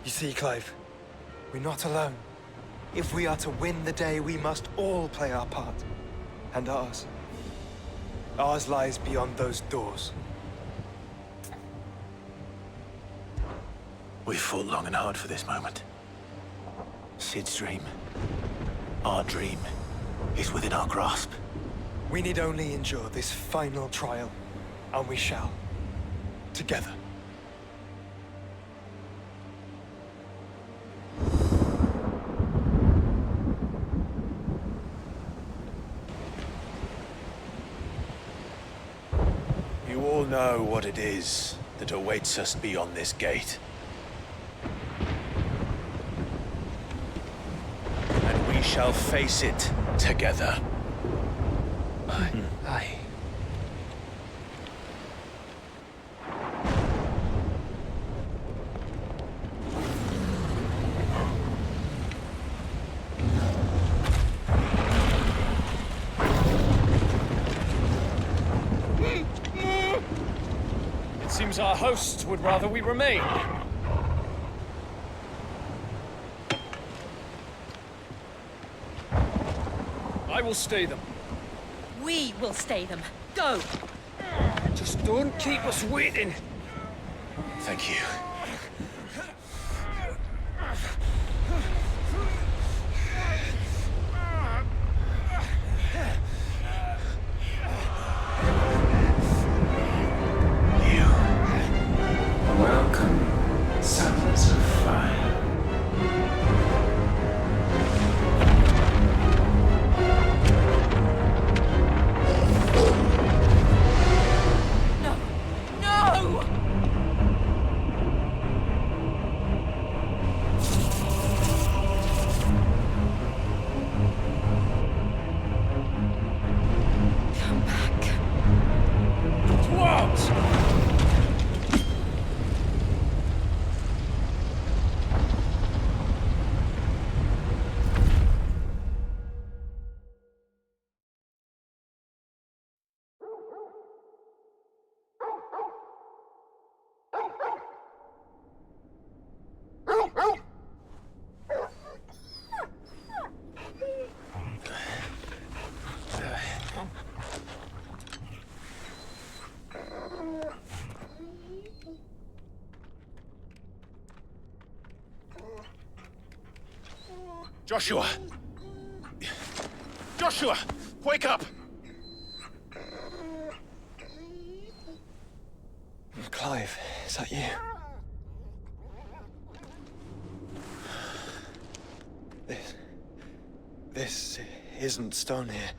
You see, Clive, we're not alone. If we are to win the day, we must all play our part. And ours. Ours lies beyond those doors. We've fought long and hard for this moment. Sid's dream, our dream, is within our grasp. We need only endure this final trial, and we shall. Together. You all know what it is that awaits us beyond this gate. And we shall face it together. Aye. It seems our hosts would rather we remain. I will stay them. We will stay them. Go! Just don't keep us waiting. Thank you. Welcome, sons of fire. No! No! Come back. Towards! Joshua! Joshua! Wake up! Clive, is that you? This isn't stone here.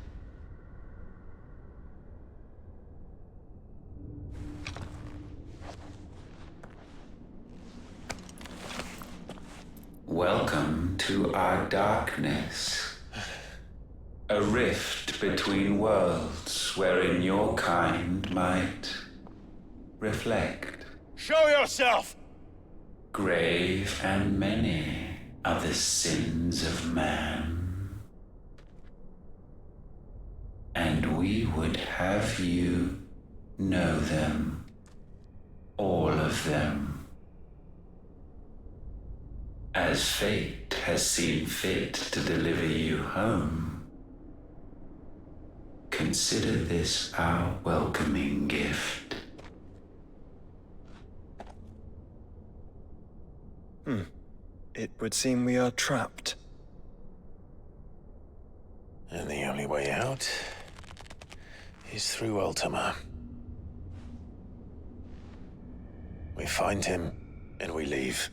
Welcome to our darkness. A rift between worlds wherein your kind might reflect. Show yourself! Grave and many are the sins of man. And we would have you know them, all of them. As fate has seen fit to deliver you home, consider this our welcoming gift. It would seem we are trapped. And the only way out is through Ultima. We find him, and we leave.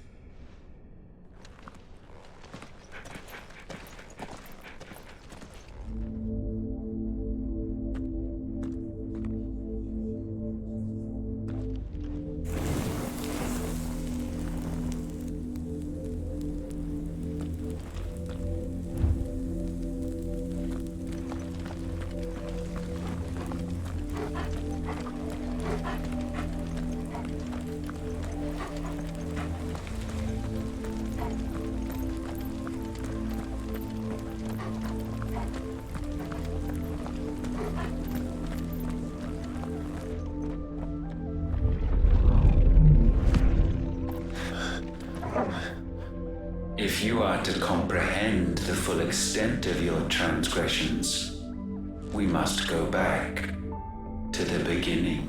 are to comprehend the full extent of your transgressions, we must go back to the beginning.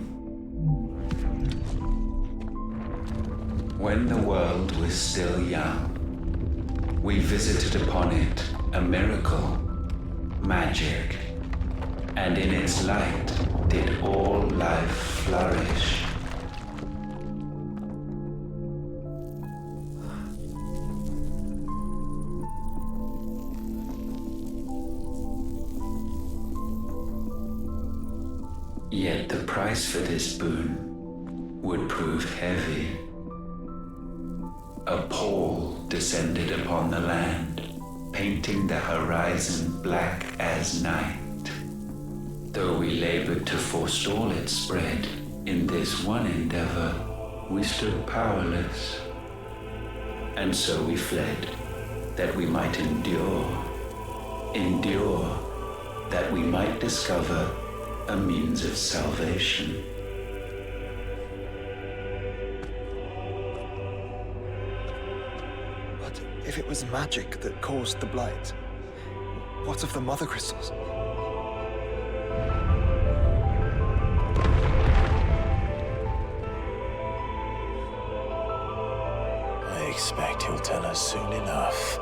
When the world was still young, we visited upon it a miracle, magic, and in its light did all life flourish. Yet the price for this boon would prove heavy. A pall descended upon the land, painting the horizon black as night. Though we labored to forestall its spread, in this one endeavor, we stood powerless. And so we fled, that we might endure, that we might discover a means of salvation. But if it was magic that caused the blight, what of the mother crystals? I expect he'll tell us soon enough.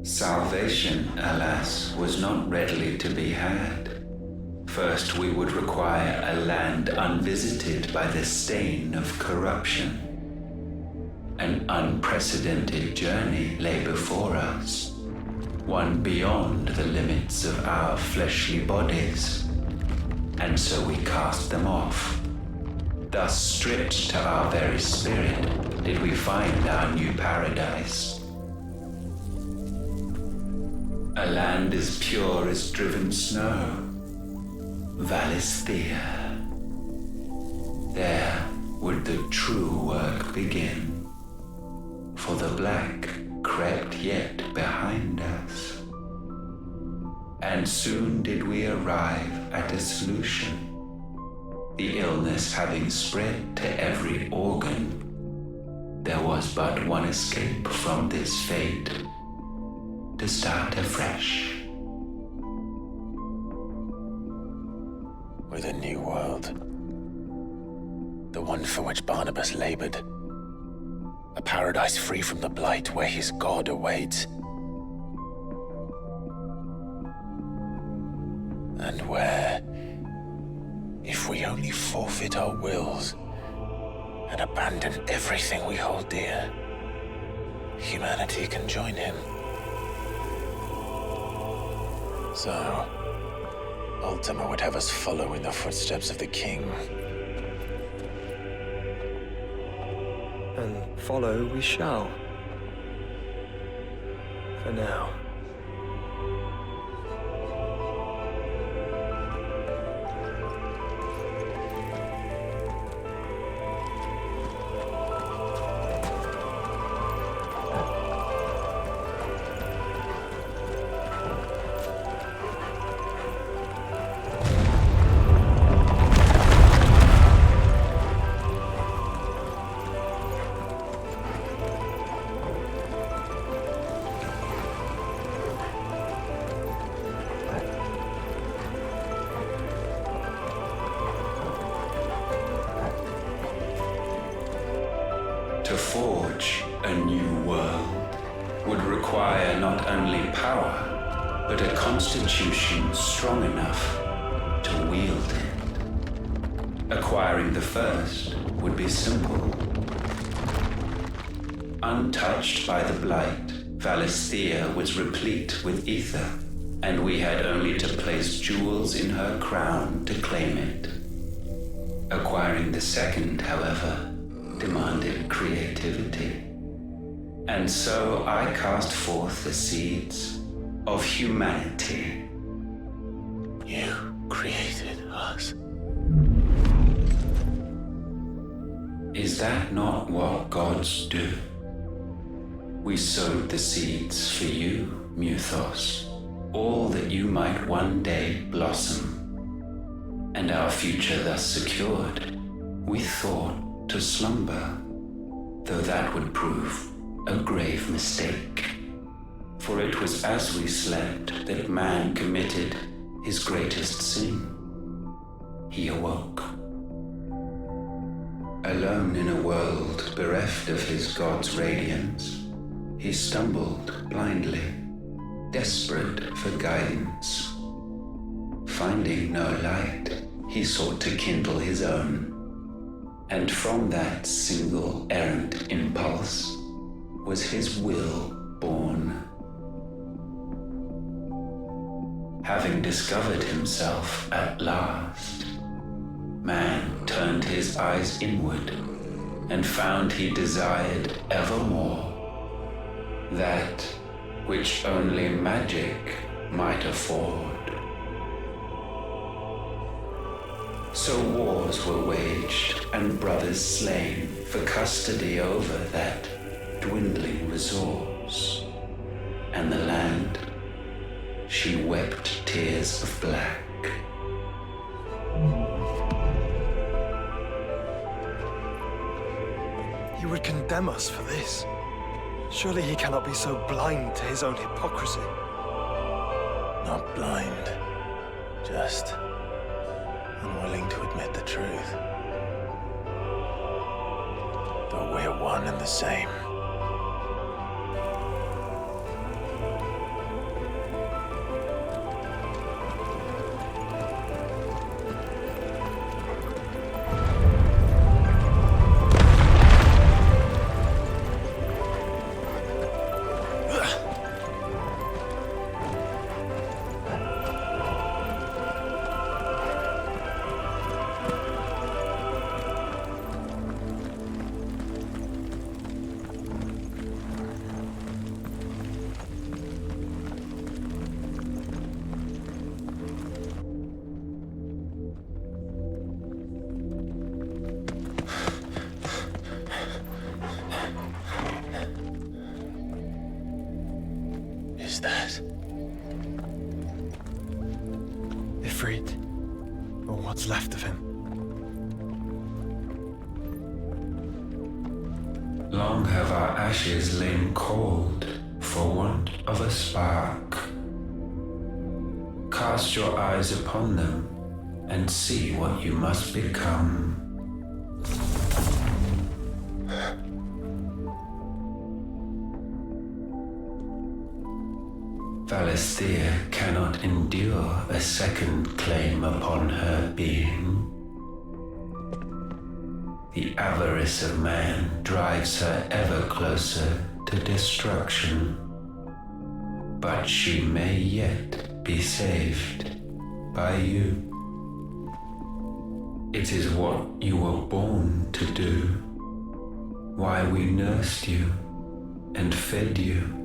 Salvation, alas, was not readily to be had. First, we would require a land unvisited by the stain of corruption. An unprecedented journey lay before us, one beyond the limits of our fleshly bodies. And so we cast them off. Thus, stripped to our very spirit, did we find our new paradise. A land as pure as driven snow, Valisthea. There would the true work begin, for the black crept yet behind us. And soon did we arrive at a solution, the illness having spread to every organ. There was but one escape from this fate, to start afresh. With a new world. The one for which Barnabas labored. A paradise free from the blight where his God awaits. And where, if we only forfeit our wills and abandon everything we hold dear, humanity can join him. So, Ultima would have us follow in the footsteps of the king. And follow we shall. For now. To forge a new world would require not only power, but a constitution strong enough to wield it. Acquiring the first would be simple. Untouched by the blight, Valisthea was replete with ether, and we had only to place jewels in her crown to claim it. Acquiring the second, however, demanded creativity. And so I cast forth the seeds of humanity. You created us. Is that not what gods do? We sowed the seeds for you, Muthos, all that you might one day blossom. And our future thus secured, we thought to slumber, though that would prove a grave mistake. For it was as we slept that man committed his greatest sin. He awoke. Alone in a world bereft of his god's radiance, he stumbled blindly, desperate for guidance. Finding no light, he sought to kindle his own. And from that single errant impulse was his will born. Having discovered himself at last, man turned his eyes inward and found he desired evermore that which only magic might afford. So wars were waged and brothers slain for custody over that dwindling resource, and the land, she wept tears of black. He would condemn us for this. Surely he cannot be so blind to his own hypocrisy. Not blind, just unwilling to admit the truth. But we're one and the same. Is that? Ifrit, or what's left of him. Long have our ashes lain cold for want of a spark. Cast your eyes upon them and see what you must become. Valisthea cannot endure a second claim upon her being. The avarice of man drives her ever closer to destruction. But she may yet be saved by you. It is what you were born to do, why we nursed you and fed you,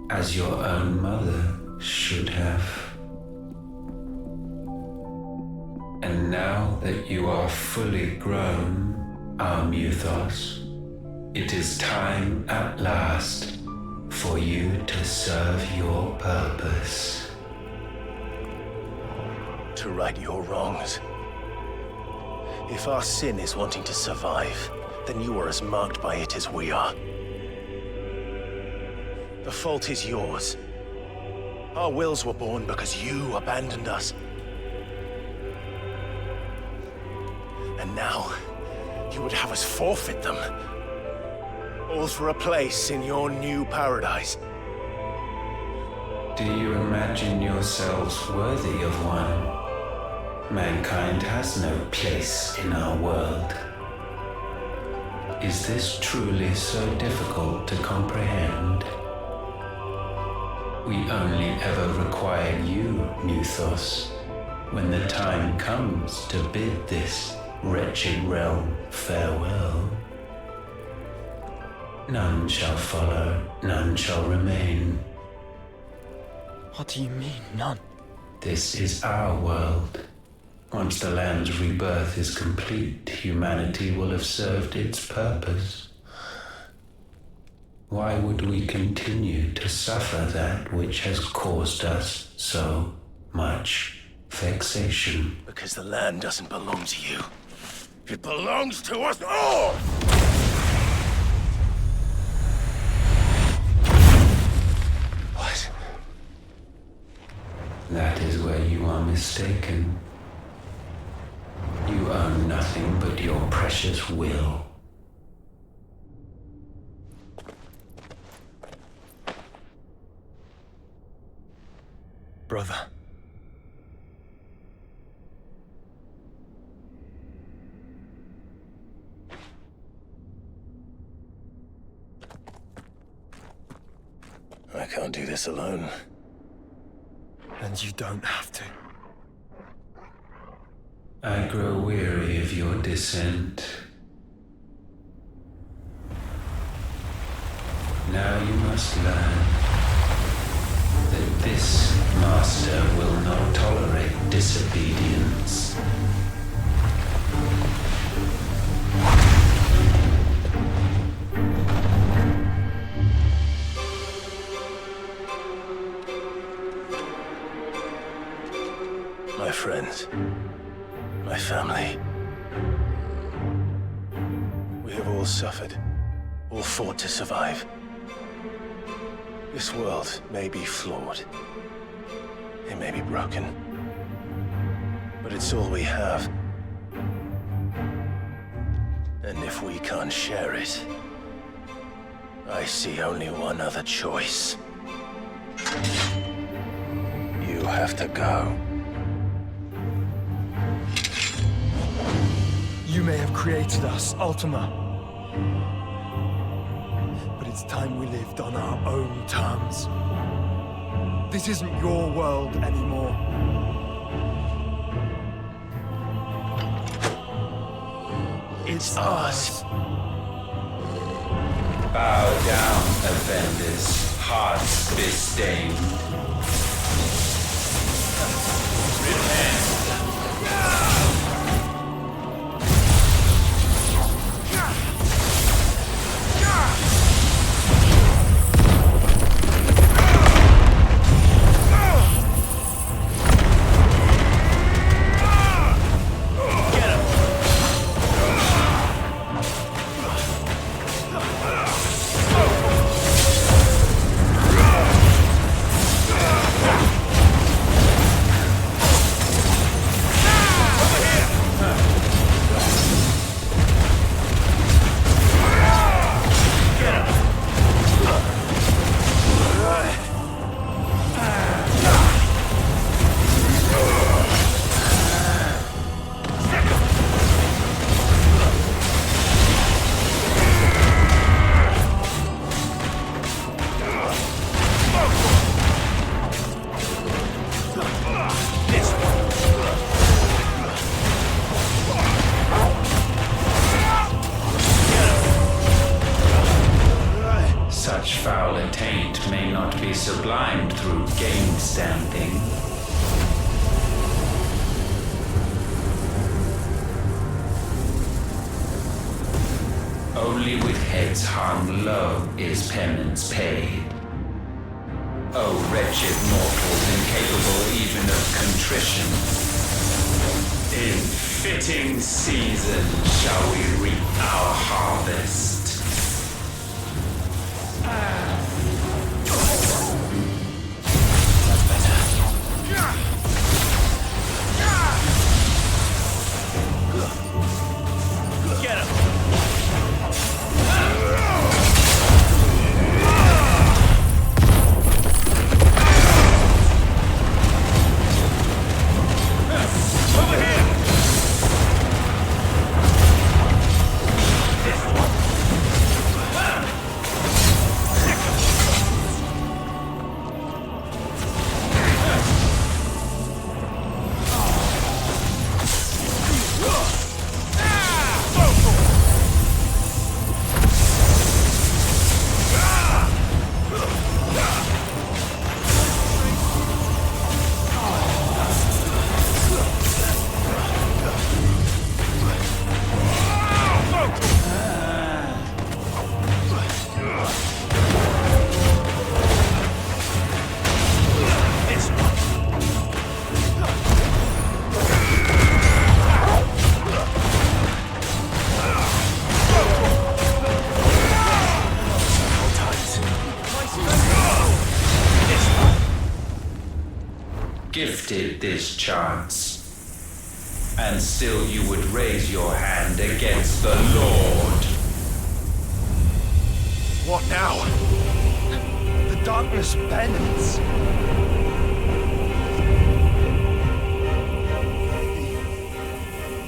as your own mother should have. And now that you are fully grown, our Muthos, it is time at last for you to serve your purpose. To right your wrongs. If our sin is wanting to survive, then you are as marked by it as we are. The fault is yours. Our wills were born because you abandoned us. And now, you would have us forfeit them. All for a place in your new paradise. Do you imagine yourselves worthy of one? Mankind has no place in our world. Is this truly so difficult to comprehend? We only ever require you, Muthos, when the time comes to bid this wretched realm farewell. None shall follow, none shall remain. What do you mean, none? This is our world. Once the land's rebirth is complete, humanity will have served its purpose. Why would we continue to suffer that which has caused us so much vexation? Because the land doesn't belong to you. It belongs to us all! What? That is where you are mistaken. You own nothing but your precious will. Brother. I can't do this alone. And you don't have to. I grow weary of your dissent. Now you must learn that this master will not tolerate disobedience. My friends, my family. We have all suffered, all fought to survive. This world may be flawed. It may be broken. But it's all we have. And if we can't share it, I see only one other choice. You have to go. You may have created us, Ultima. But it's time we lived on our own terms. This isn't your world anymore. It's ours. Bow down, offenders, hearts disdained. Repent. Such foul attaint may not be sublimed through game standing. Only with heads hung low is penance paid. O wretched mortals incapable even of contrition, in fitting season shall we reap our harvest. Over here! gifted this chance. And still you would raise your hand against the Lord. What now? The darkness bends.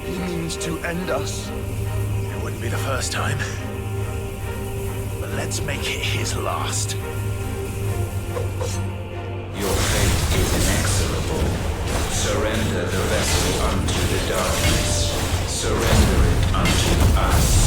He means to end us. It wouldn't be the first time. But let's make it his last. Your fate is inexorable. Surrender the vessel unto the darkness. Surrender it unto us.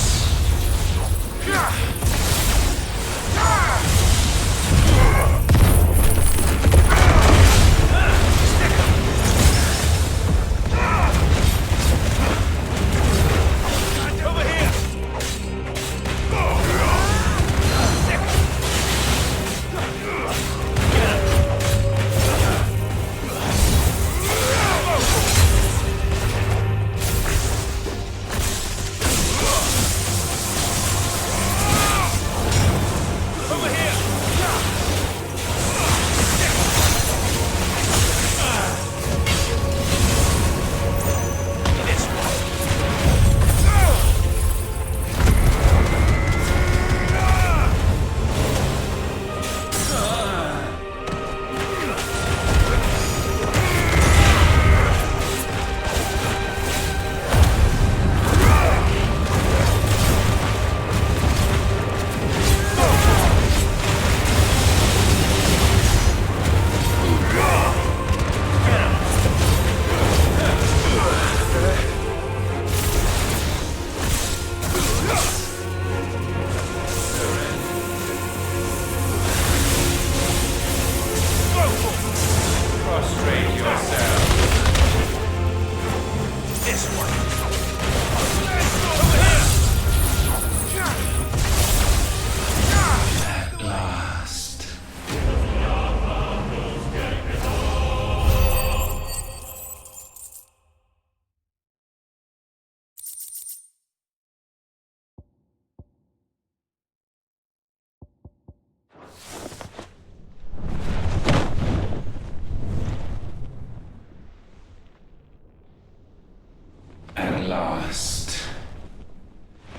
At last,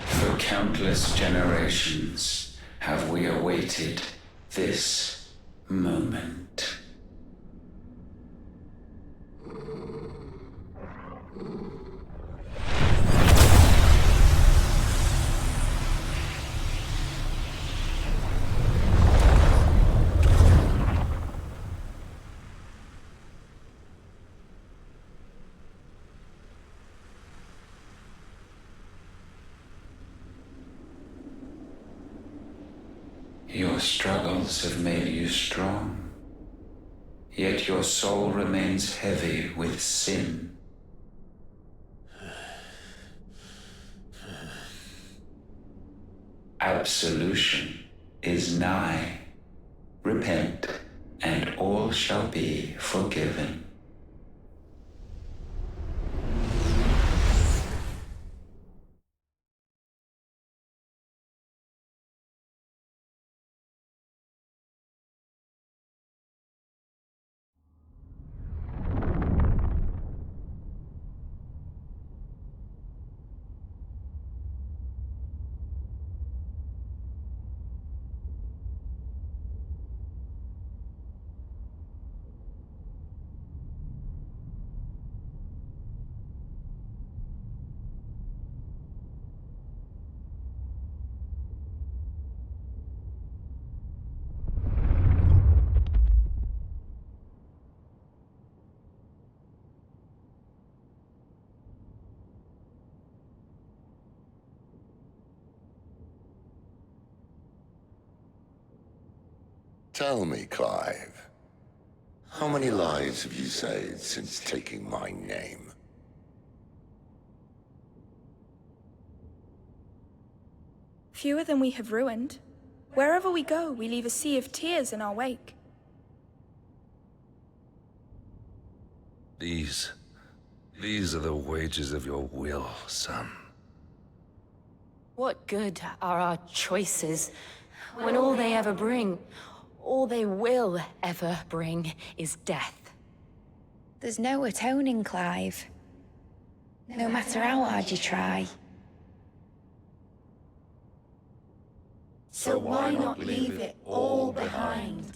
for countless generations have we awaited this moment. Your struggles have made you strong, yet your soul remains heavy with sin. Absolution is nigh. Repent, and all shall be forgiven. Tell me, Clive, how many lives have you saved since taking my name? Fewer than we have ruined. Wherever we go, we leave a sea of tears in our wake. These are the wages of your will, son. What good are our choices when all they ever bring, all they will ever bring, is death? There's no atoning, Clive. No matter how hard you try. So why not leave it all behind?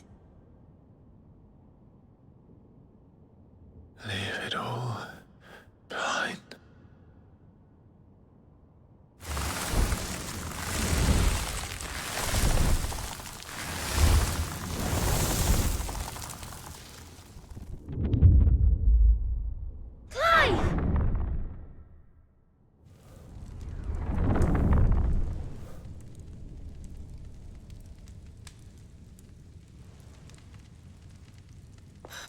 Leave it all behind.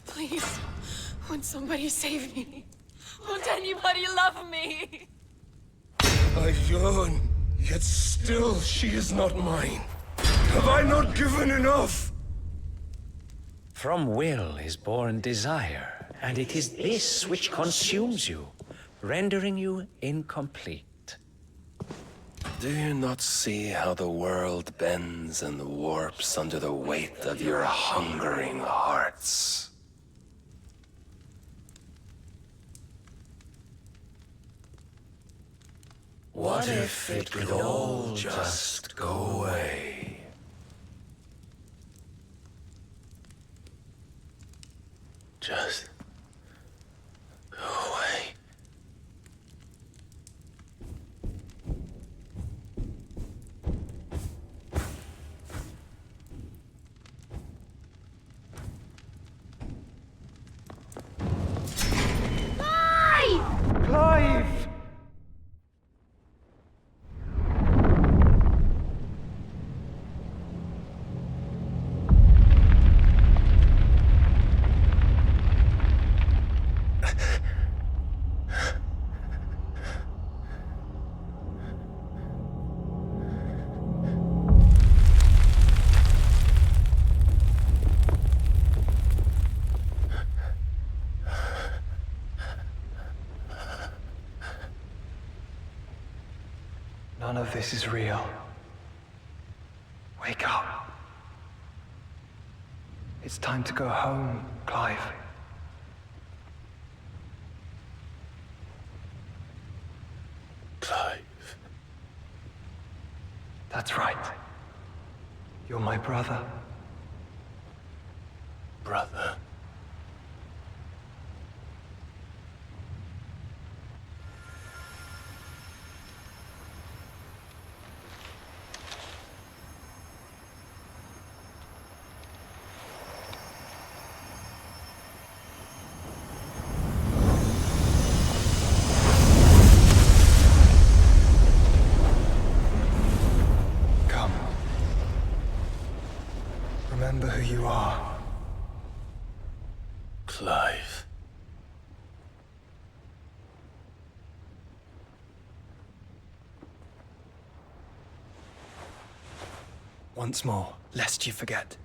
Please, won't somebody save me? Won't anybody love me? I yearn, yet still she is not mine. Have I not given enough? From will is born desire, and it is this which consumes you, rendering you incomplete. Do you not see how the world bends and warps under the weight of your hungering hearts? What if it could all just go away? Just go away. Clive! None of this is real. Wake up. It's time to go home, Clive. Clive. That's right. You're my brother. Brother. Come. Remember who you are. Clive. Once more, lest you forget.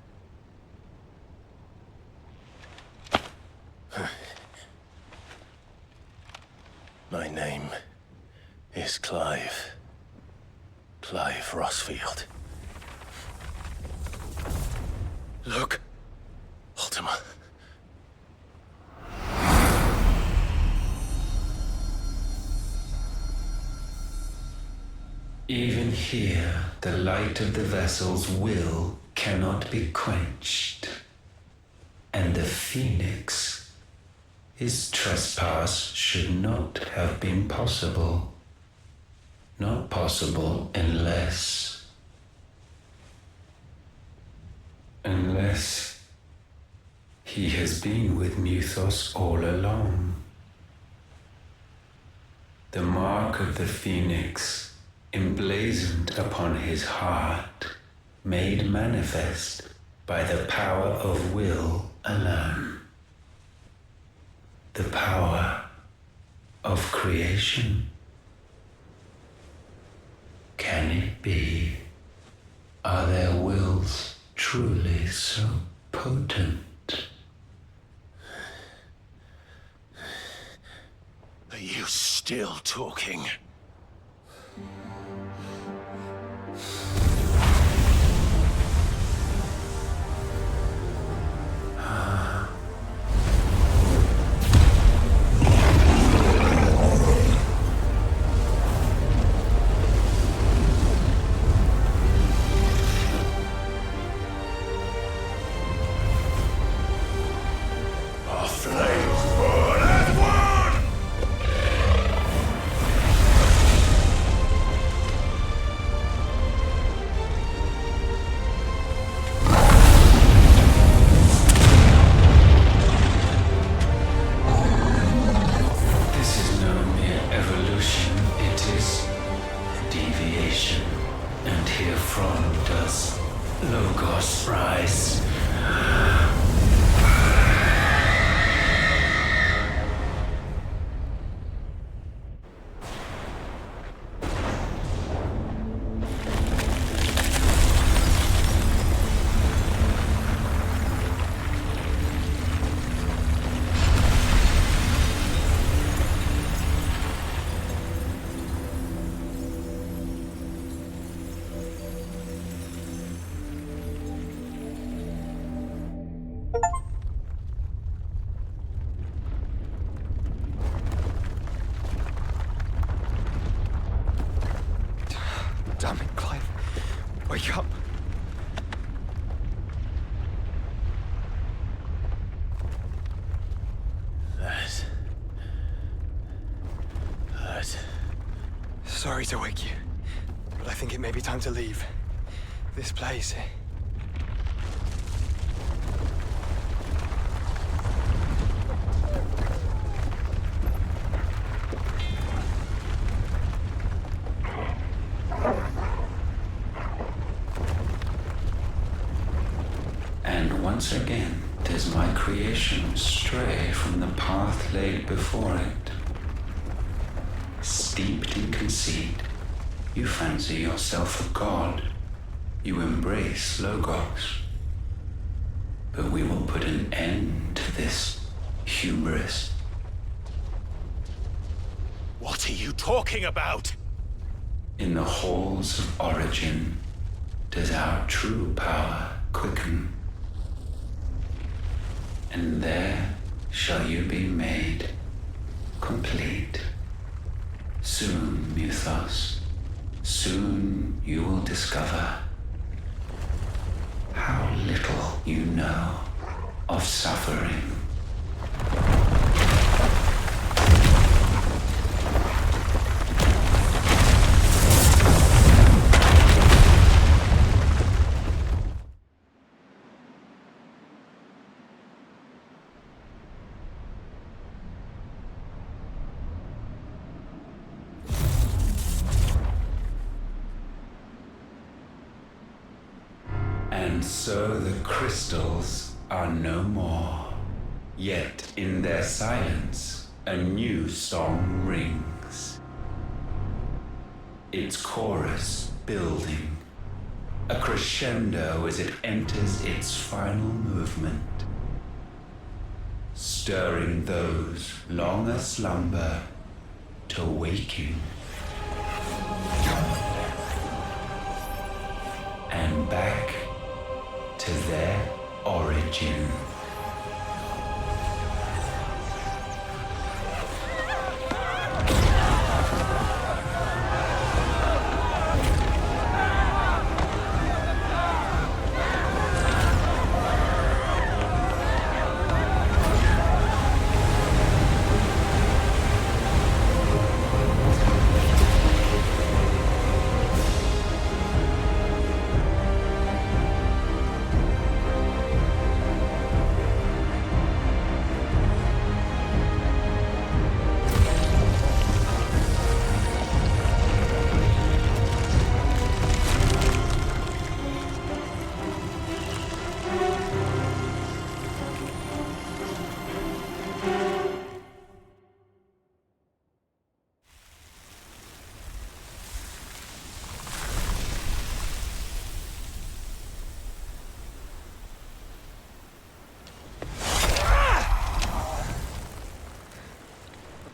My name is Clive. Clive Rossfield. Look, Ultima. Even here, the light of the vessel's will cannot be quenched. And the Phoenix, his trespass should not have been possible. Not possible unless he has been with Muthos all along. The mark of the Phoenix, emblazoned upon his heart, made manifest by the power of will alone. The power of creation. Can it be? Are their wills truly so potent? Are you still talking? sorry to wake you, but I think it may be time to leave. This place. And once again, does my creation stray from the path laid before it. Steeped in conceit, you fancy yourself a god. You embrace Logos. But we will put an end to this hubris. What are you talking about? In the halls of origin, does our true power quicken. And there shall you be made complete. Soon, Mythos, soon you will discover how little you know of suffering. And so the crystals are no more. Yet in their silence, a new song rings. Its chorus building, a crescendo as it enters its final movement, stirring those long aslumber to waking. And back to their origin.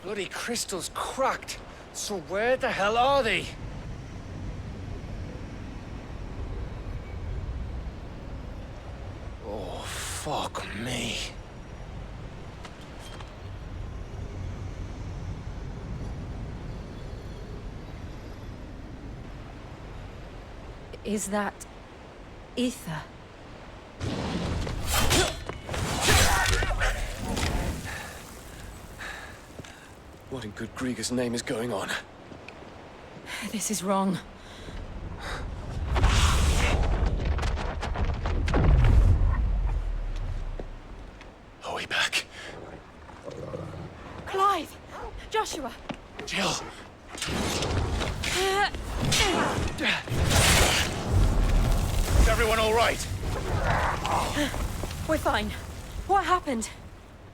Bloody crystal's cracked. So where the hell are they? Oh, fuck me. Is that ether? What in good Grieger's name is going on? This is wrong. Are we back? Clive! Joshua! Jill! Is everyone all right? We're fine. What happened?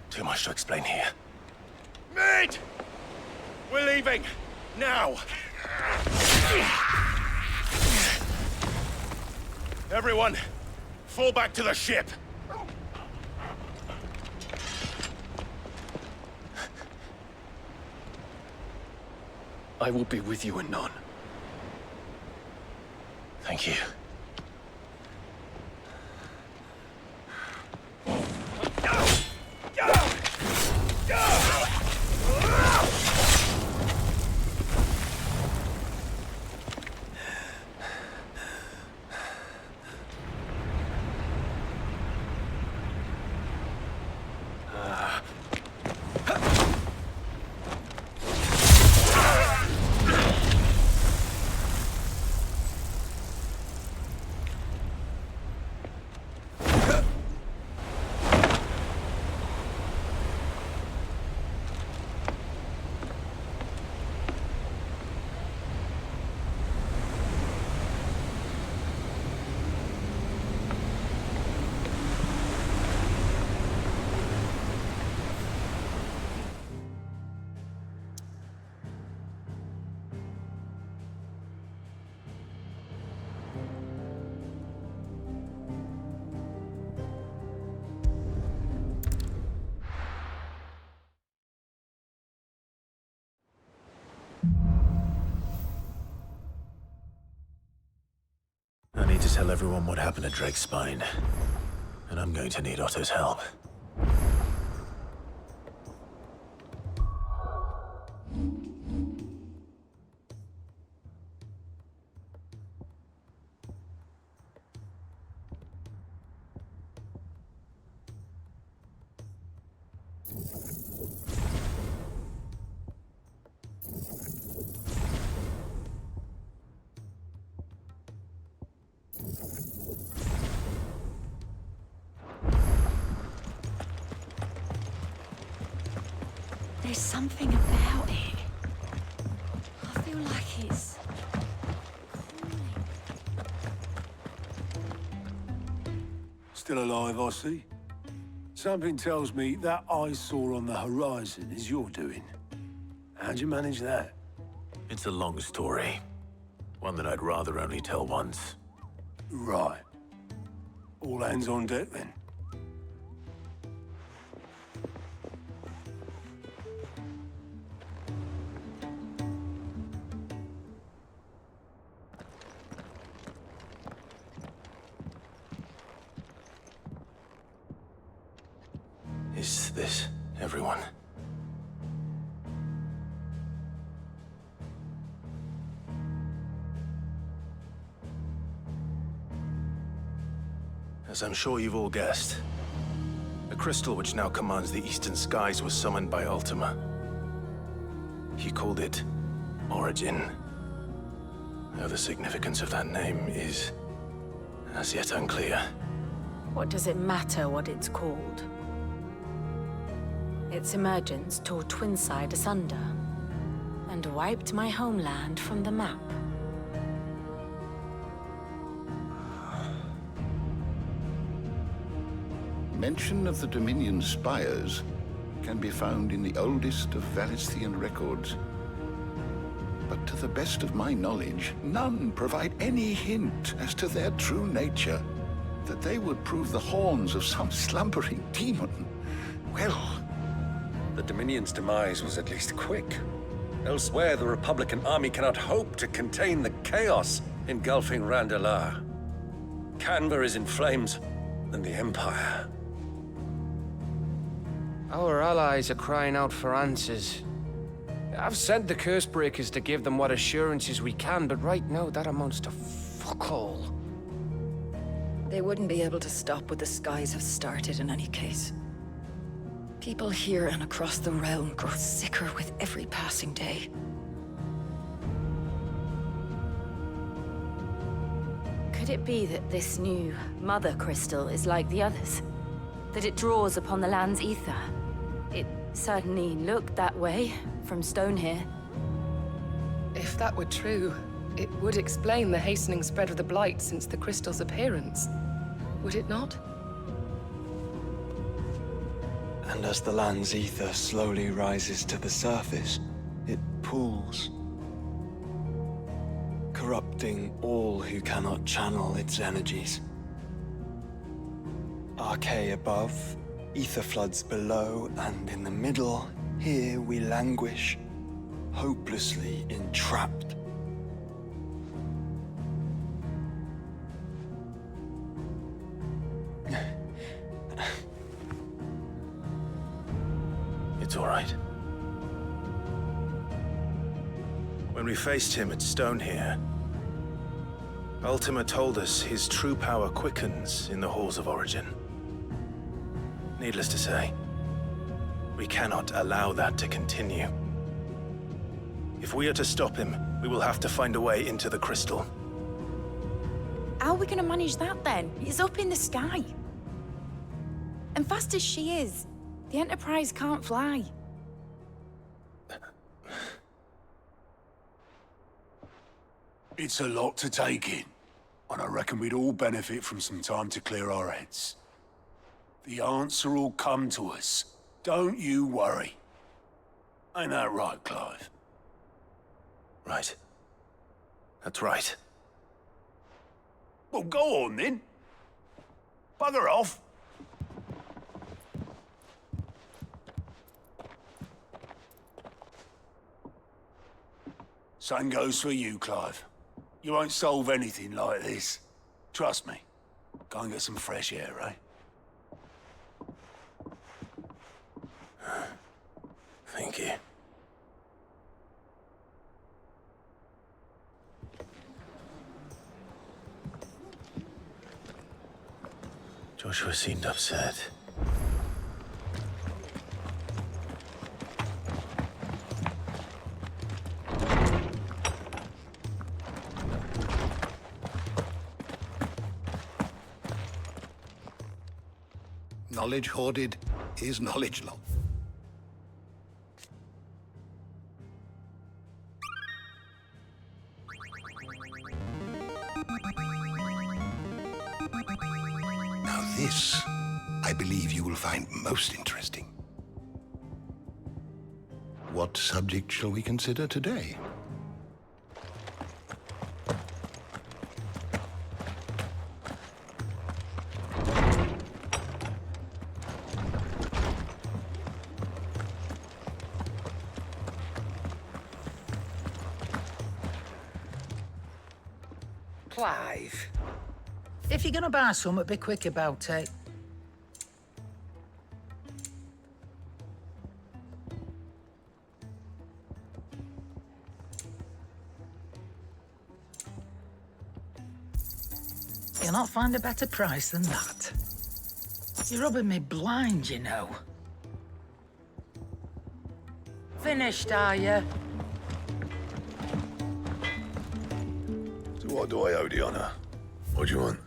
Too much to explain here. Mid! We're leaving! Now! Everyone, fall back to the ship! I will be with you anon. Thank you. tell everyone what happened at Drake's Spine. And I'm going to need Otto's help. There's something about it. I feel like it's Still alive, I see. Something tells me that eyesore on the horizon is your doing. How'd you manage that? It's a long story. One that I'd rather only tell once. Right. All hands on deck, then. Is this everyone? As I'm sure you've all guessed, the crystal which now commands the eastern skies was summoned by Ultima. He called it Origin. Though the significance of that name is as yet unclear. What does it matter what it's called? Its emergence tore Twinside asunder and wiped my homeland from the map. Mention of the Dominion spires can be found in the oldest of Valisthian records. But to the best of my knowledge, none provide any hint as to their true nature. That they would prove the horns of some slumbering demon. Well... The Dominion's demise was at least quick. Elsewhere, the Republican army cannot hope to contain the chaos engulfing Randalar. Canva is in flames, and the Empire. Our allies are crying out for answers. I've sent the Cursebreakers to give them what assurances we can, but right now that amounts to fuck all. They wouldn't be able to stop what the skies have started in any case. People here and across the realm grow sicker with every passing day. Could it be that this new Mother Crystal is like the others? That it draws upon the land's ether? It certainly looked that way from stone here. If that were true, it would explain the hastening spread of the Blight since the crystal's appearance. Would it not? And as the land's ether slowly rises to the surface, it pools, corrupting all who cannot channel its energies. Archay above, ether floods below, and in the middle, here we languish, hopelessly entrapped. It's all right. When we faced him at Stone here, Ultima told us his true power quickens in the halls of Origin. Needless to say, we cannot allow that to continue. If we are to stop him, we will have to find a way into the crystal. How are we gonna manage that then? It's up in the sky. And fast as she is, the Enterprise can't fly. It's a lot to take in, and I reckon we'd all benefit from some time to clear our heads. The answer will come to us. Don't you worry. Ain't that right, Clive? Right. That's right. Well, go on then. Bugger off. Same goes for you, Clive. You won't solve anything like this. Trust me. Go and get some fresh air, eh? Thank you. Joshua seemed upset. Knowledge hoarded is knowledge lost. Now this, I believe you will find most interesting. What subject shall we consider today? Clive, if you're gonna buy something, be quick about it. You'll not find a better price than that. You're rubbing me blind, you know. Finished, are you? So what do I owe the honor? What do you want?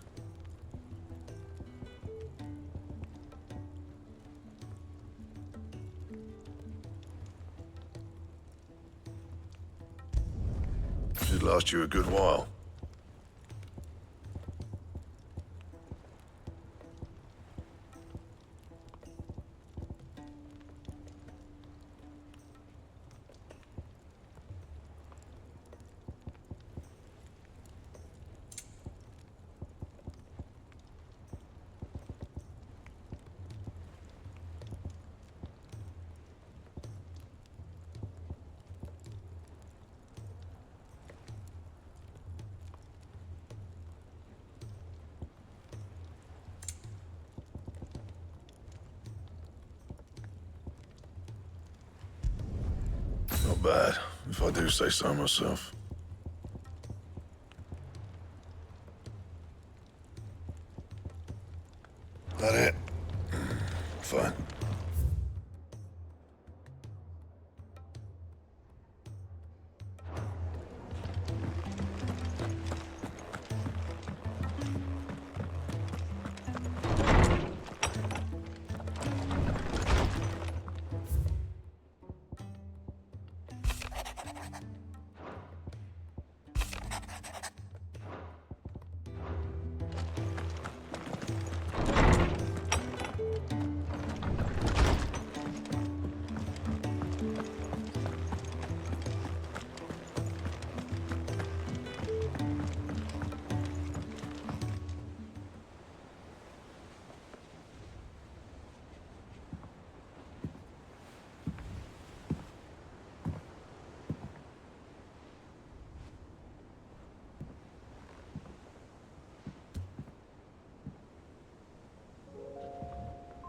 Should last you a good while. Not bad, if I do say so myself. That it? Fine.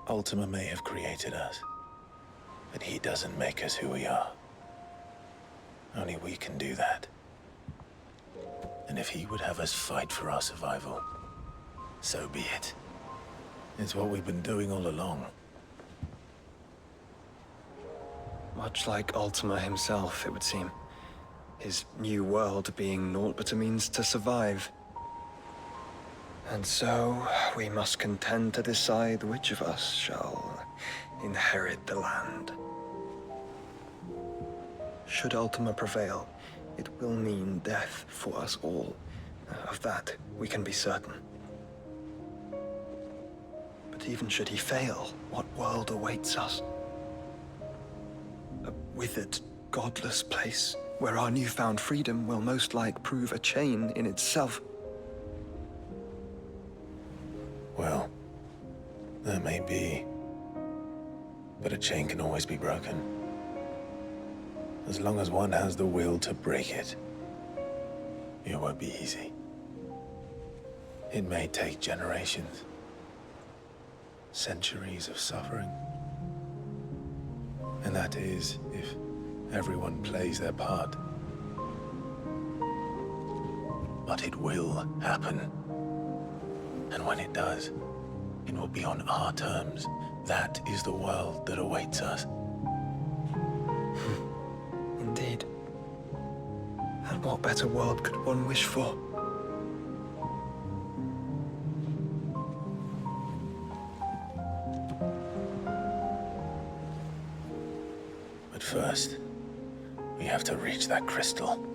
Ultima may have created us, but he doesn't make us who we are. Only we can do that. And if he would have us fight for our survival, so be it. It's what we've been doing all along. Much like Ultima himself, it would seem. His new world being naught but a means to survive. And so, we must contend to decide which of us shall inherit the land. Should Ultima prevail, it will mean death for us all. Of that, we can be certain. But even should he fail, what world awaits us? A withered, godless place where our newfound freedom will most like prove a chain in itself. Well, that may be, but a chain can always be broken. As long as one has the will to break it, it won't be easy. It may take generations, centuries of suffering. And that is, if everyone plays their part. But it will happen. And when it does, it will be on our terms. That is the world that awaits us. Indeed. And what better world could one wish for? But first, we have to reach that crystal.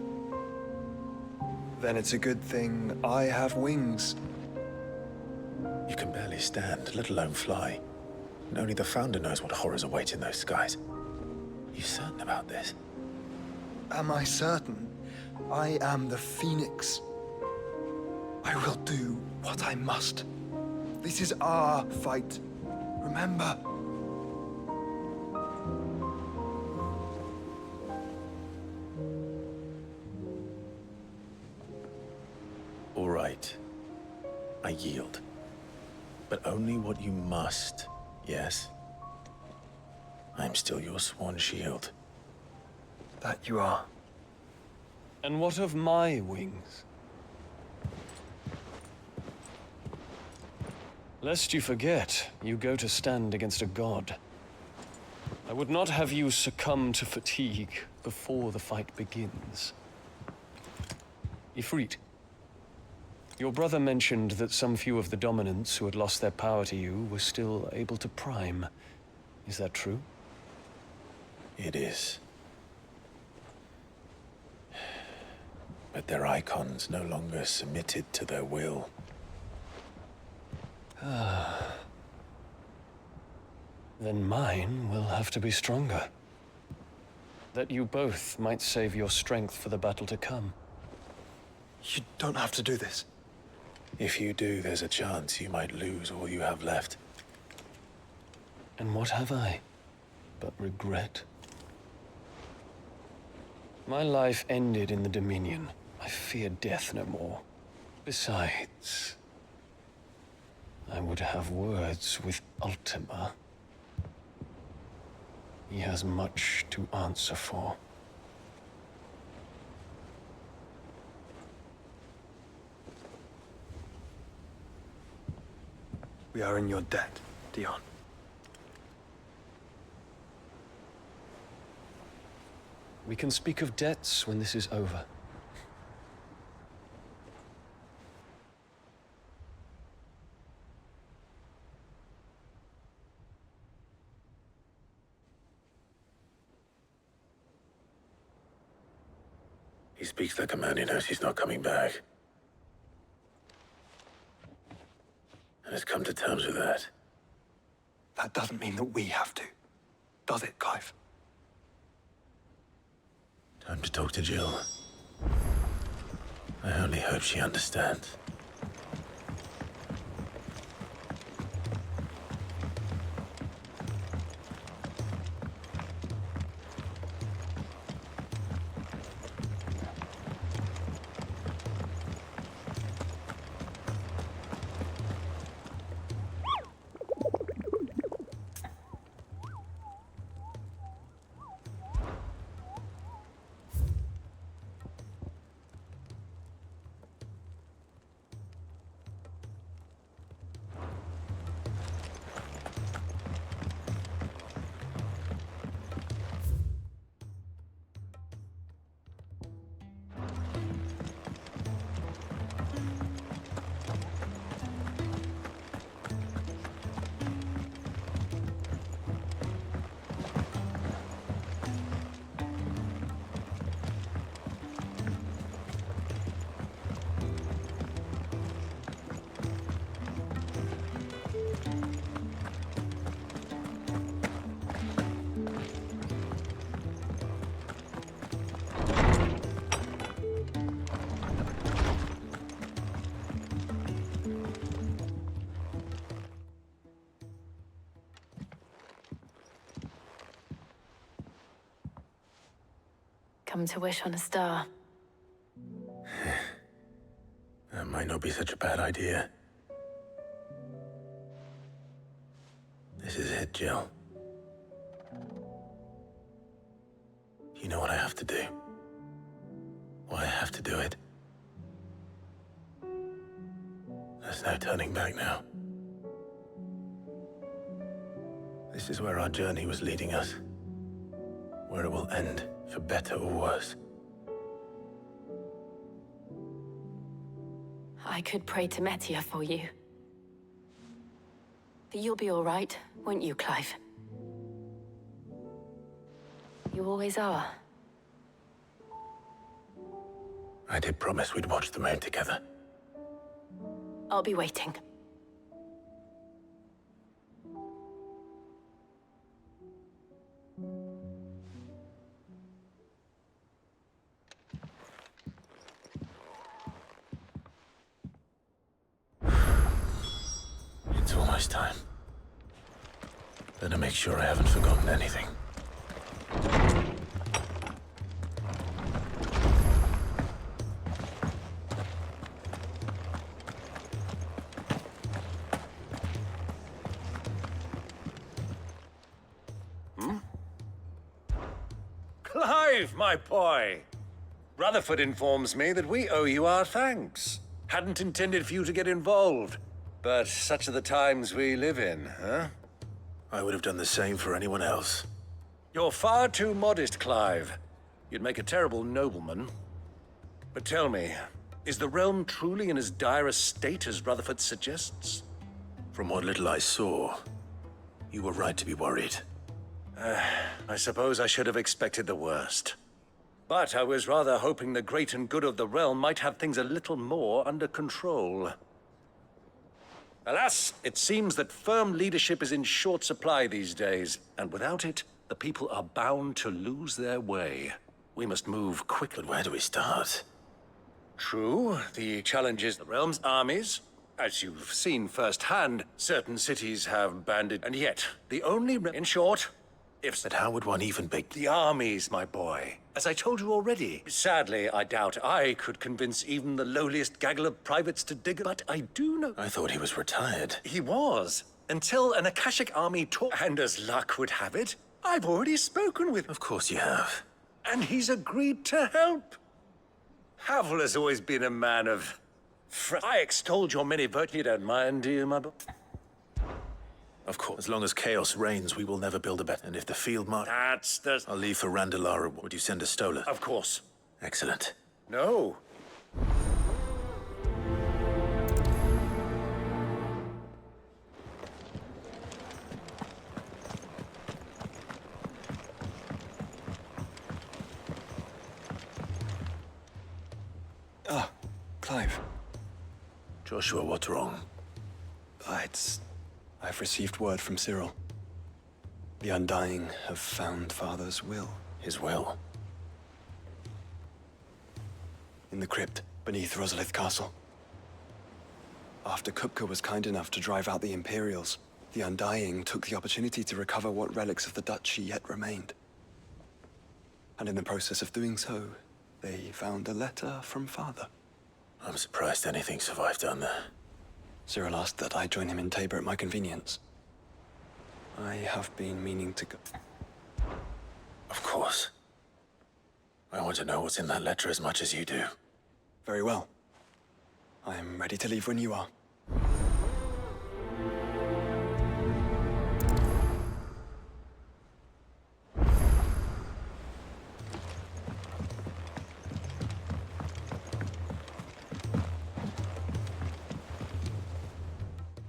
Then it's a good thing I have wings. You can barely stand, let alone fly. And only the Founder knows what horrors await in those skies. You certain about this? Am I certain? I am the Phoenix. I will do what I must. This is our fight. Remember? All right. I yield. But only what you must, yes? I'm still your sworn shield. That you are. And what of my wings? Lest you forget, you go to stand against a god. I would not have you succumb to fatigue before the fight begins. Ifrit, your brother mentioned that some few of the dominants who had lost their power to you were still able to prime. Is that true? It is. But their icons no longer submitted to their will. Then mine will have to be stronger. That you both might save your strength for the battle to come. You don't have to do this. If you do, there's a chance you might lose all you have left. And what have I but regret? My life ended in the Dominion. I fear death no more. Besides, I would have words with Ultima. He has much to answer for. We are in your debt, Dion. We can speak of debts when this is over. He speaks like a man who knows he's not coming back. And has come to terms with that. That doesn't mean that we have to, does it, Clive? Time to talk to Jill. I only hope she understands. Come to wish on a star. My might not be such a bad idea. This is it, Jill. You know what I have to do. Why I have to do it. There's no turning back now. This is where our journey was leading us. Where it will end, for better or worse. I could pray to Metia for you. But you'll be all right, won't you, Clive? You always are. I did promise we'd watch the moon together. I'll be waiting. It's almost time. Better make sure I haven't forgotten anything. Clive, my boy! Rutherford informs me that we owe you our thanks. Hadn't intended for you to get involved, but such are the times we live in, huh? I would have done the same for anyone else. You're far too modest, Clive. You'd make a terrible nobleman. But tell me, is the realm truly in as dire a state as Rutherford suggests? From what little I saw, you were right to be worried. I suppose I should have expected the worst. But I was rather hoping the great and good of the realm might have things a little more under control. Alas, it seems that firm leadership is in short supply these days, and without it, the people are bound to lose their way. We must move quickly. But where do we start? True, the challenge is the realm's armies. As you've seen firsthand, certain cities have banded, and yet, the only in short, But how would one even begin? The armies, my boy. As I told you already. Sadly, I doubt I could convince even the lowliest gaggle of privates to dig, but I do know... I thought he was retired. He was. Until an Akashic army taught, and as luck would have it, I've already spoken with... Of course you have. And he's agreed to help. Havel has always been a man of... I extolled your many virtues. You don't mind, do you, my boy? Of course. As long as chaos reigns, we will never build a better. And if the field march... That's the... I'll leave for Randalara. Would you send a Stola? Of course. Excellent. No. Ah, Clive. Joshua, what's wrong? I've received word from Cyril. The Undying have found Father's will. His will? In the crypt beneath Rosalith Castle. After Kupka was kind enough to drive out the Imperials, the Undying took the opportunity to recover what relics of the Duchy yet remained. And in the process of doing so, they found a letter from Father. I'm surprised anything survived down there. Cyril asked that I join him in Tabor at my convenience. I have been meaning to go. Of course. I want to know what's in that letter as much as you do. Very well. I am ready to leave when you are.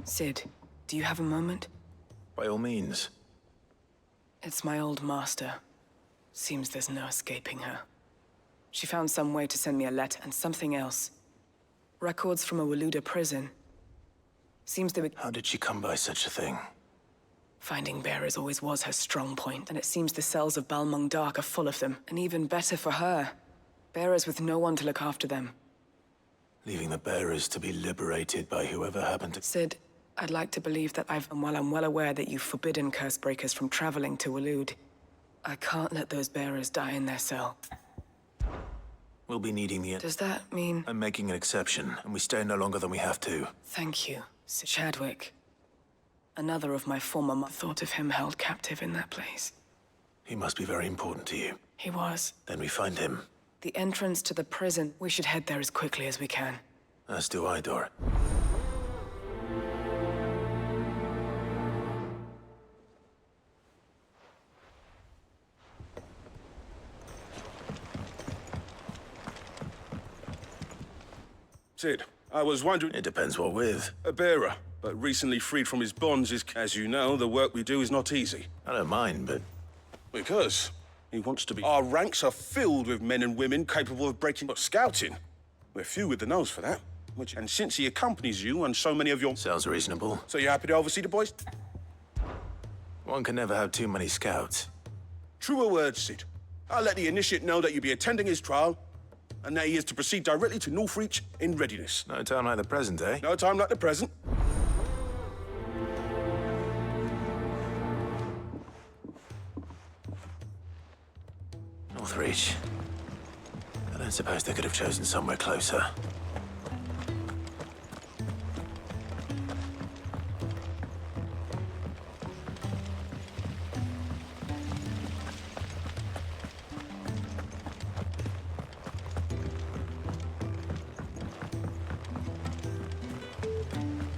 Sid, do you have a moment? By all means. It's my old master. Seems there's no escaping her. She found some way to send me a letter and something else. Records from a Waluda prison. Seems they were... How did she come by such a thing? Finding bearers always was her strong point, and it seems the cells of Balmung Dark are full of them. And even better for her. Bearers with no one to look after them. Leaving the bearers to be liberated by whoever happened to... Sid, I'd like to believe that and while I'm well aware that you've forbidden Cursebreakers from traveling to Walud, I can't let those bearers die in their cell. We'll be needing the... Does that mean... I'm making an exception, and we stay no longer than we have to. Thank you, Sir Chadwick. Another of my former thought of him held captive in that place. He must be very important to you. He was. Then we find him. The entrance to the prison. We should head there as quickly as we can. As do I, Dora. Sid, I was wondering... It depends what with. A bearer, but recently freed from his bonds is... As you know, the work we do is not easy. I don't mind, but... Because he wants to be... Our ranks are filled with men and women capable of breaking... But scouting, we're few with the nose for that. And since he accompanies you and so many of your... Sounds reasonable. So you're happy to oversee the boys? One can never have too many scouts. Truer words, Sid. I'll let the initiate know that you'll be attending his trial, and that he is to proceed directly to Northreach in readiness. No time like the present, eh? No time like the present. Northreach. I don't suppose they could have chosen somewhere closer.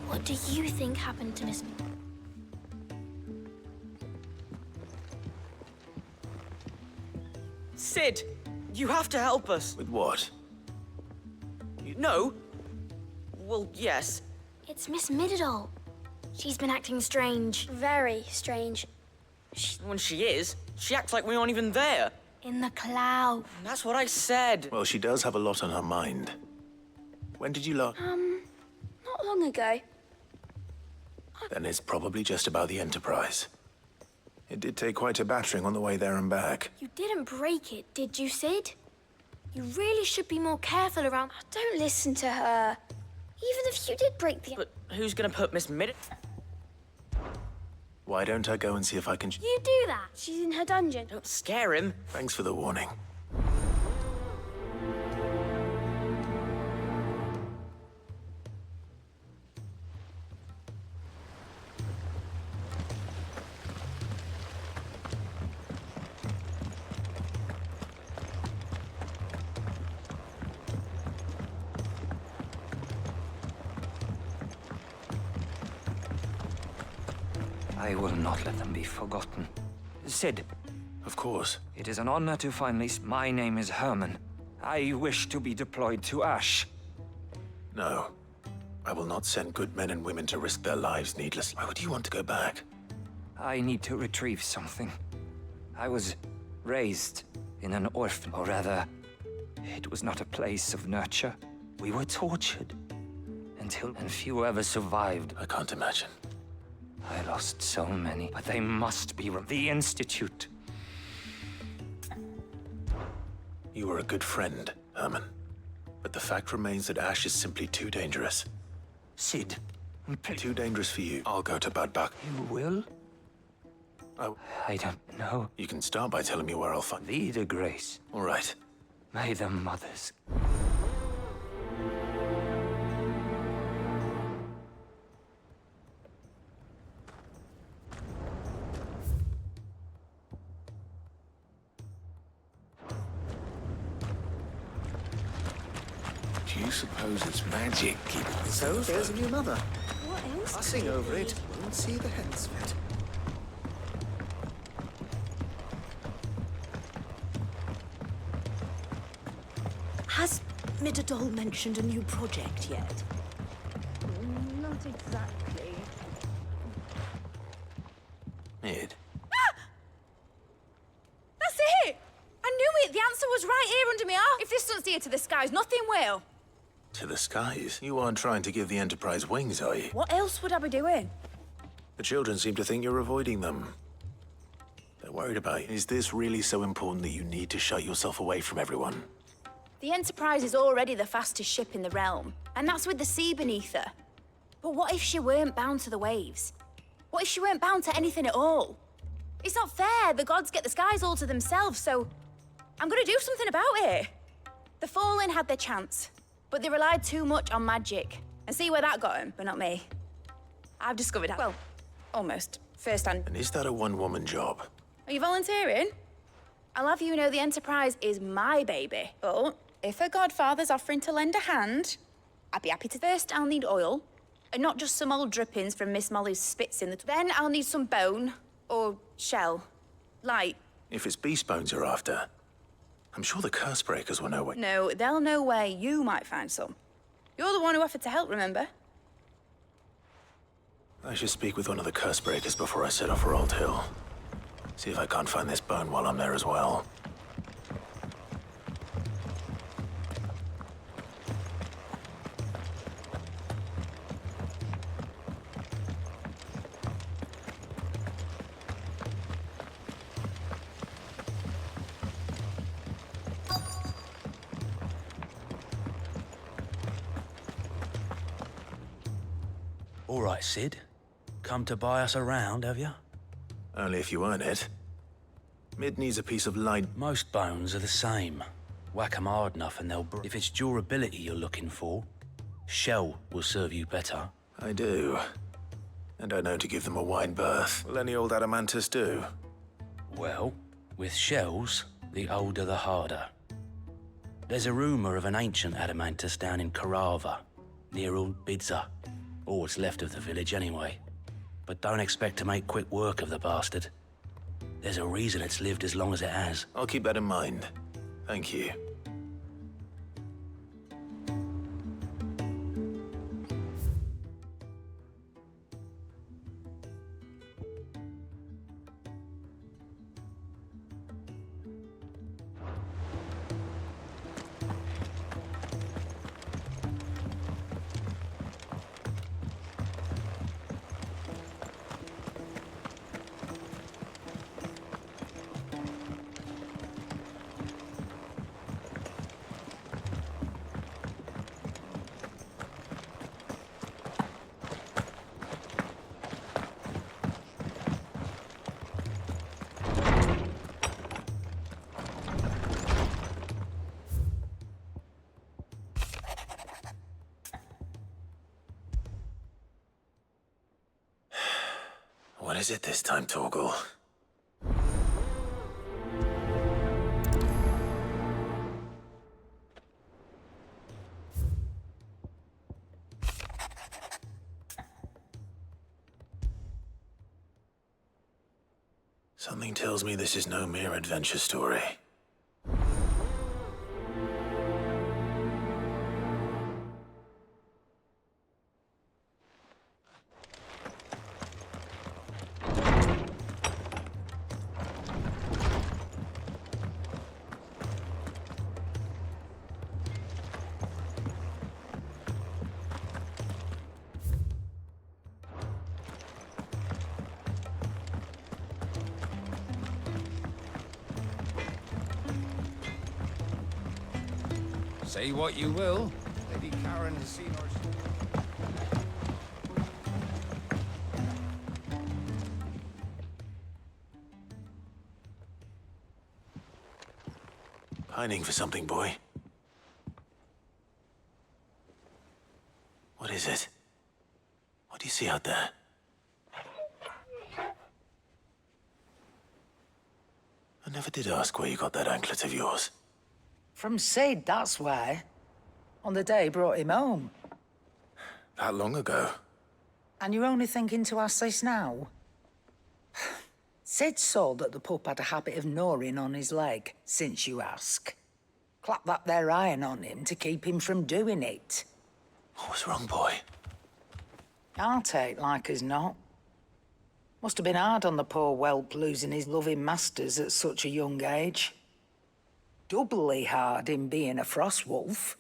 What do you think happened to Miss... Sid, you have to help us. With what? No? Well, yes. It's Miss Middledol. She's been acting strange. Very strange. When she is, she acts like we aren't even there. In the cloud. That's what I said. Well, she does have a lot on her mind. When did you last... Not long ago. Then it's probably just about the Enterprise. It did take quite a battering on the way there and back. You didn't break it, did you, Sid? You really should be more careful around... Oh, don't listen to her. Even if you did break the... But who's gonna put Miss Mid... Why don't I go and see if I can... You do that. She's in her dungeon. Don't scare him. Thanks for the warning. I will not let them be forgotten. Sid. Of course. It is an honor to finally... My name is Herman. I wish to be deployed to Ash. No. I will not send good men and women to risk their lives needlessly. Why would you want to go back? I need to retrieve something. I was raised in an orphan, or rather, it was not a place of nurture. We were tortured. And few ever survived. I can't imagine. I lost so many, but they must be the Institute. You were a good friend, Herman. But the fact remains that Ash is simply too dangerous. Sid. Too dangerous for you. I'll go to Bad Buck. You will? I don't know. You can start by telling me where I'll find... Lead grace. All right. May the mothers... Do you suppose it's magic keeping this? So there's a new mother. What else? Passing over it, we'll see the hens fed. Has Middledol mentioned a new project yet? Not exactly. Mid. That's it! I knew it! The answer was right here under my arm. If this doesn't steer to the skies, nothing will. To the skies? You aren't trying to give the Enterprise wings, are you? What else would I be doing? The children seem to think you're avoiding them. They're worried about you. Is this really so important that you need to shut yourself away from everyone? The Enterprise is already the fastest ship in the realm, and that's with the sea beneath her. But what if she weren't bound to the waves? What if she weren't bound to anything at all? It's not fair. The gods get the skies all to themselves, so I'm gonna do something about it. The Fallen had their chance, but they relied too much on magic. And see where that got them, but not me. I've discovered how, well, almost, firsthand. And is that a one-woman job? Are you volunteering? I'll have you know the Enterprise is my baby, but if a godfather's offering to lend a hand, I'd be happy to. First, I'll need oil, and not just some old drippings from Miss Molly's spits in the... Then I'll need some bone, or shell, light. If it's beast bones you're after, I'm sure the curse breakers will know where... No, they'll know where you might find some. You're the one who offered to help, remember? I should speak with one of the curse breakers before I set off for Old Hill. See if I can't find this bone while I'm there as well. All right, Sid. Come to buy us around, have you? Only if you earn it. Mid needs a piece of light. Most bones are the same. Whack 'em hard enough and they'll break. If it's durability you're looking for, shell will serve you better. I do. And I know to give them a wide berth. Will any old adamantus do? Well, with shells, the older the harder. There's a rumor of an ancient adamantus down in Karava, near Old Bidza. Or what's left of the village anyway. But don't expect to make quick work of the bastard. There's a reason it's lived as long as it has. I'll keep that in mind. Thank you. What is it this time, Torgal? Something tells me this is no mere adventure story. Say what you will, Lady Karen has seen our... Pining for something, boy. What is it? What do you see out there? I never did ask where you got that anklet of yours. From Sid, that's why. On the day he brought him home. That long ago? And you're only thinking to ask this now? Sid saw that the pup had a habit of gnawing on his leg, since you ask. Clap that there iron on him to keep him from doing it. What was wrong, boy? I'll take like as not. Must have been hard on the poor whelp losing his loving masters at such a young age. Doubly hard in being a frost wolf,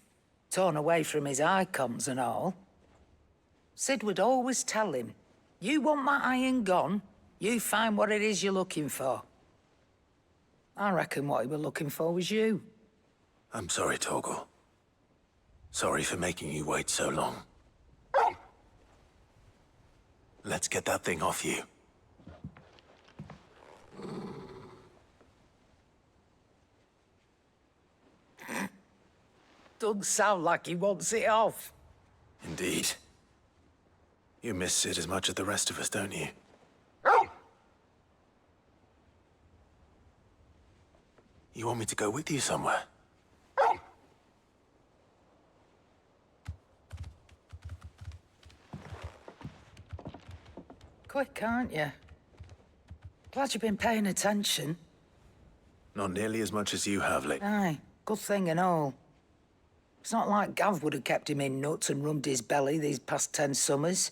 torn away from his icons and all. Sid would always tell him, you want my iron gone, you find what it is you're looking for. I reckon what he was looking for was you. I'm sorry, Torgal. Sorry for making you wait so long. Let's get that thing off you. Doesn't sound like he wants it off. Indeed. You miss Sid as much as the rest of us, don't you? You want me to go with you somewhere? Quick, aren't you? Glad you've been paying attention. Not nearly as much as you have, lately. Aye, good thing and all. It's not like Gav would have kept him in nuts and rubbed his belly these past 10 summers.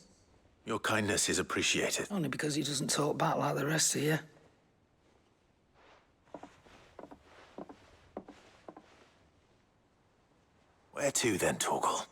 Your kindness is appreciated. Only because he doesn't talk back like the rest of you. Where to then, Torgal?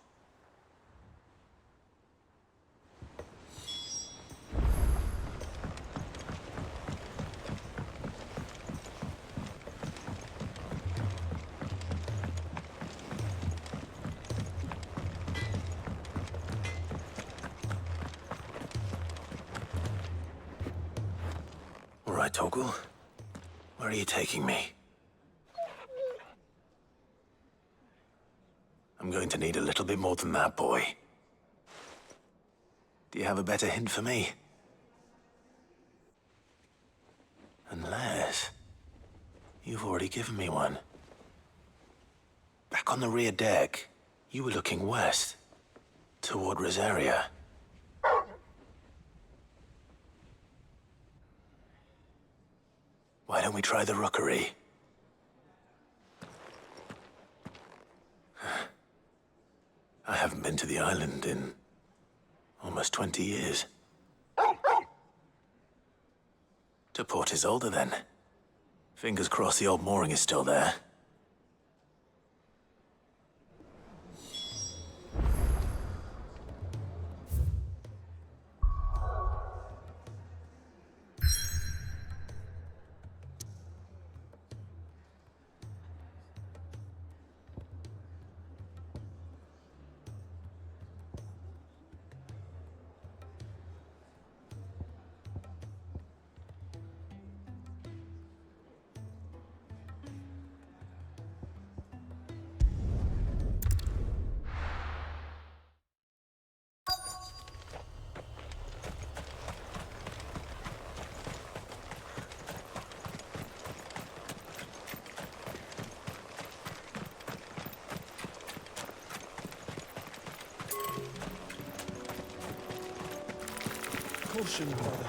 All right, Torgal. Where are you taking me? I'm going to need a little bit more than that, boy. Do you have a better hint for me? Unless... you've already given me one. Back on the rear deck, you were looking west, toward Rosaria. Why don't we try the rookery? I haven't been to the island in almost 20 years. To Port Isolde, then. Fingers crossed the old mooring is still there. Caution, brother.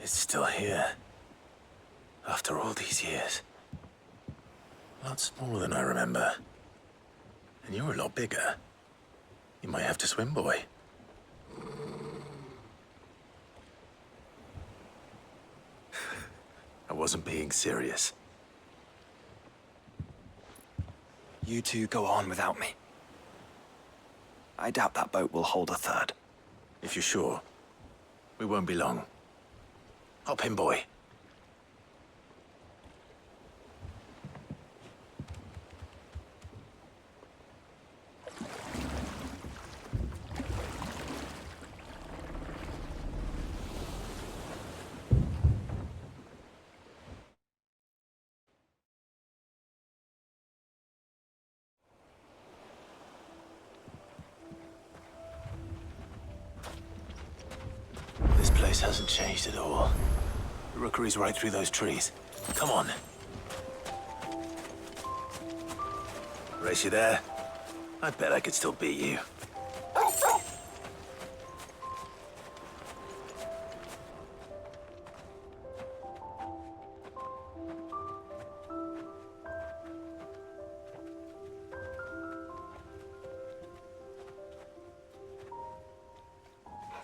It's still here. After all these years. A lot smaller than I remember. And you're a lot bigger. You might have to swim, boy. I wasn't being serious. You two go on without me. I doubt that boat will hold a third. If you're sure, we won't be long. Hop in, boy. This place hasn't changed at all. The rookery's right through those trees. Come on. Race you there? I bet I could still beat you.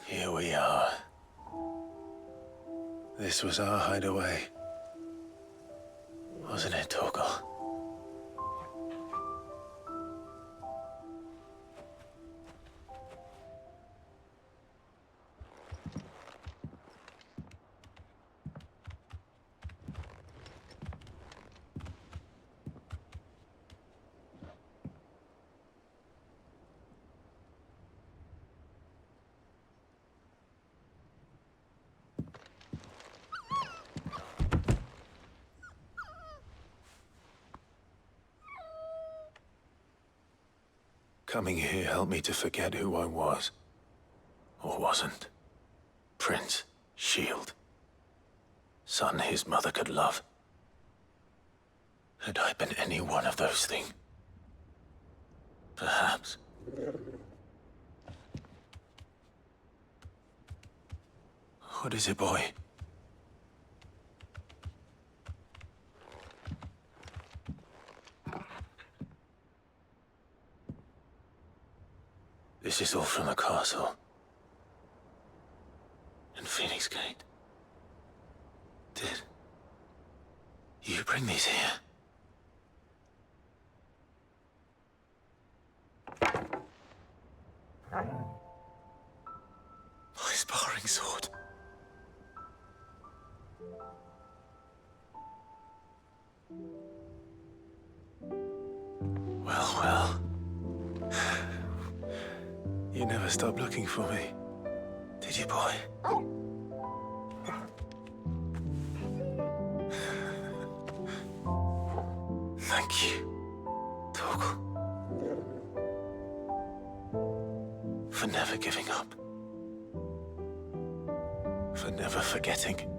Here we are. This was our hideaway. Wasn't it, Torgal? Coming here helped me to forget who I was. Or wasn't. Prince, shield. Son his mother could love. Had I been any one of those things? Perhaps. What is it, boy? This is all from the castle. And Phoenix Gate. Did you bring these here? My sparring sword. Well, well. You never stopped looking for me, did you, boy? Thank you, Torgal. For never giving up. For never forgetting.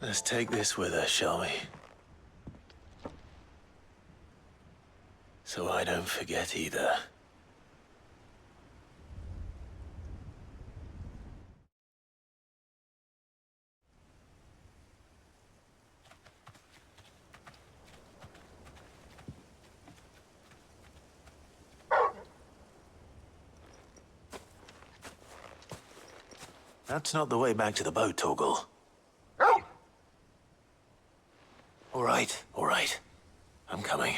Let's take this with us, shall we? So I don't forget either. That's not the way back to the boat, Torgal. All right. I'm coming.